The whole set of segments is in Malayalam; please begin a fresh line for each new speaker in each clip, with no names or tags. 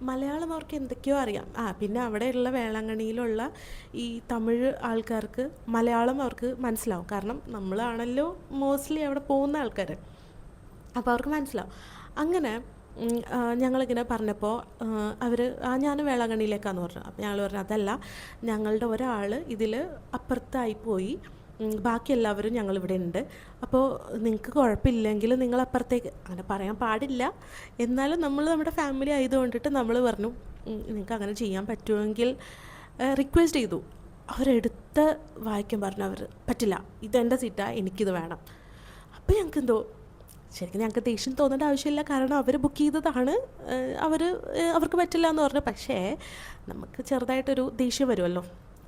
മലയാളം അവർക്ക് എന്തൊക്കെയോ അറിയാം. പിന്നെ അവിടെയുള്ള വേളാങ്കണ്ണിയിലുള്ള ഈ തമിഴ് ആൾക്കാർക്ക് മലയാളം അവർക്ക് മനസ്സിലാവും. കാരണം നമ്മളാണല്ലോ മോസ്റ്റ്ലി അവിടെ പോകുന്ന ആൾക്കാർ. അപ്പോൾ അവർക്ക് മനസ്സിലാവും. അങ്ങനെ ഞങ്ങളിങ്ങനെ പറഞ്ഞപ്പോൾ അവർ ഞാൻ വേളാങ്കണ്ണിയിലേക്കാന്ന് പറഞ്ഞു. അപ്പോൾ ഞങ്ങൾ പറഞ്ഞു അതല്ല, ഞങ്ങളുടെ ഒരാൾ ഇതിൽ അപ്പുറത്തായി പോയി, ബാക്കി എല്ലാവരും ഞങ്ങളിവിടെ ഉണ്ട്. അപ്പോൾ നിങ്ങൾക്ക് കുഴപ്പമില്ലെങ്കിൽ നിങ്ങൾ അപ്പുറത്തേക്ക്, അങ്ങനെ പറയാൻ പാടില്ല, എന്നാലും നമ്മൾ നമ്മുടെ ഫാമിലി ആയതുകൊണ്ടിട്ട് നമ്മൾ പറഞ്ഞു നിങ്ങൾക്ക് അങ്ങനെ ചെയ്യാൻ പറ്റുമെങ്കിൽ റിക്വസ്റ്റ് ചെയ്തു. അവരെടുത്ത വായിക്കാൻ പറഞ്ഞു, അവർ പറ്റില്ല, ഇതെൻ്റെ സീറ്റാണ്, എനിക്കിത് വേണം. അപ്പോൾ ഞങ്ങൾക്ക് എന്തോ ശരിക്കും ഞങ്ങൾക്ക് ദേഷ്യം തോന്നേണ്ട ആവശ്യമില്ല, കാരണം അവർ ബുക്ക് ചെയ്തതാണ്, അവർക്ക് പറ്റില്ല എന്ന് പറഞ്ഞു. പക്ഷേ നമുക്ക് ചെറുതായിട്ടൊരു ദേഷ്യം വരുമല്ലോ.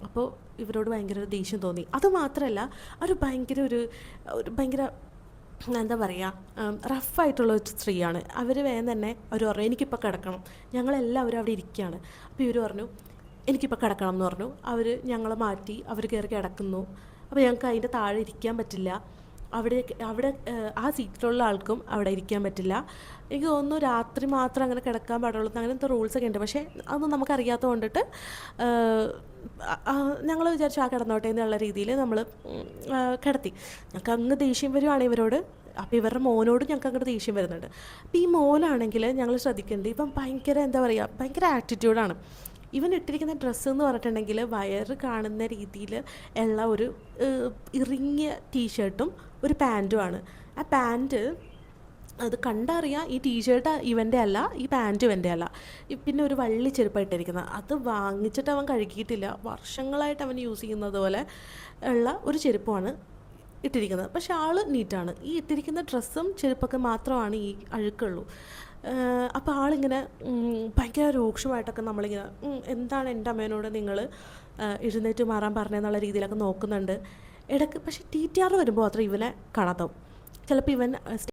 അപ്പോൾ ഇവരോട് ഭയങ്കര ഒരു ദേഷ്യം തോന്നി. അതുമാത്രമല്ല അവർ ഭയങ്കര എന്താ പറയുക, റഫായിട്ടുള്ള ഒരു സ്ത്രീയാണ്. അവർ വേഗം തന്നെ അവർ പറഞ്ഞു എനിക്കിപ്പോൾ കിടക്കണം, ഞങ്ങളെല്ലാവരും അവിടെ ഇരിക്കുകയാണ്. അപ്പോൾ ഇവർ പറഞ്ഞു എനിക്കിപ്പോൾ കിടക്കണം എന്ന് പറഞ്ഞു. അവർ ഞങ്ങളെ മാറ്റി, അവർ കയറി കിടക്കുന്നു. അപ്പോൾ ഞങ്ങൾക്ക് അതിൻ്റെ താഴെ ഇരിക്കാൻ പറ്റില്ല, അവിടെ ആ സീറ്റിലുള്ള ആൾക്കും അവിടെ ഇരിക്കാൻ പറ്റില്ല. എനിക്ക് തോന്നുന്നു രാത്രി മാത്രം അങ്ങനെ കിടക്കാൻ പാടുള്ളൂ, അങ്ങനത്തെ റൂൾസൊക്കെ ഉണ്ട്. പക്ഷേ അതൊന്നും നമുക്കറിയാത്തത് കൊണ്ടിട്ട് ഞങ്ങൾ വിചാരിച്ചു കിടന്നോട്ടെ എന്നുള്ള രീതിയിൽ നമ്മൾ കിടത്തി. ഞങ്ങൾക്ക് അങ്ങ് ദേഷ്യം വരുവാണ് ഇവരോട്. അപ്പോൾ ഇവരുടെ മോനോട് ഞങ്ങൾക്ക് അങ്ങോട്ട് ദേഷ്യം വരുന്നുണ്ട്. അപ്പോൾ ഈ മോനാണെങ്കിൽ ഞങ്ങൾ ശ്രദ്ധിക്കുന്നുണ്ട്, ഇപ്പം ഭയങ്കര എന്താ പറയുക, ഭയങ്കര ആറ്റിറ്റ്യൂഡാണ്. ഇവൻ ഇട്ടിരിക്കുന്ന ഡ്രസ്സ് എന്ന് പറഞ്ഞിട്ടുണ്ടെങ്കിൽ വയറ് കാണുന്ന രീതിയിൽ ഉള്ള ഒരു ഇറുങ്ങിയ ടീഷർട്ടും ഒരു പാൻറ്റുമാണ്. ആ പാൻറ്റ് അത് കണ്ടറിയാം ഈ ടീഷർട്ട് ഇവൻ്റെ അല്ല, ഈ പാൻറ്റ് ഇവൻ്റെ അല്ല. പിന്നെ ഒരു വള്ളി ചെരുപ്പായിട്ടിരിക്കുന്നത്, അത് വാങ്ങിച്ചിട്ട് അവൻ കഴുകിയിട്ടില്ല, വർഷങ്ങളായിട്ട് അവൻ യൂസ് ചെയ്യുന്നത് പോലെ ഉള്ള ഒരു ചെരുപ്പമാണ് ഇട്ടിരിക്കുന്നത്. പക്ഷെ ആൾ നീറ്റാണ്. ഈ ഇട്ടിരിക്കുന്ന ഡ്രസ്സും ചെരുപ്പൊക്കെ മാത്രമാണ് ഈ അഴുക്കുള്ളൂ. അപ്പോൾ ആളിങ്ങനെ ഭയങ്കര രൂക്ഷമായിട്ടൊക്കെ നമ്മളിങ്ങനെ എന്താണ് എൻ്റെ അമ്മേനോട് നിങ്ങൾ എഴുന്നേറ്റ് മാറാൻ പറഞ്ഞതെന്നുള്ള രീതിയിലൊക്കെ നോക്കുന്നുണ്ട് ഇടയ്ക്ക്. പക്ഷേ TTR വരുമ്പോൾ മാത്രം ഇവനെ കാണാത്താവും. ചിലപ്പോൾ ഇവൻ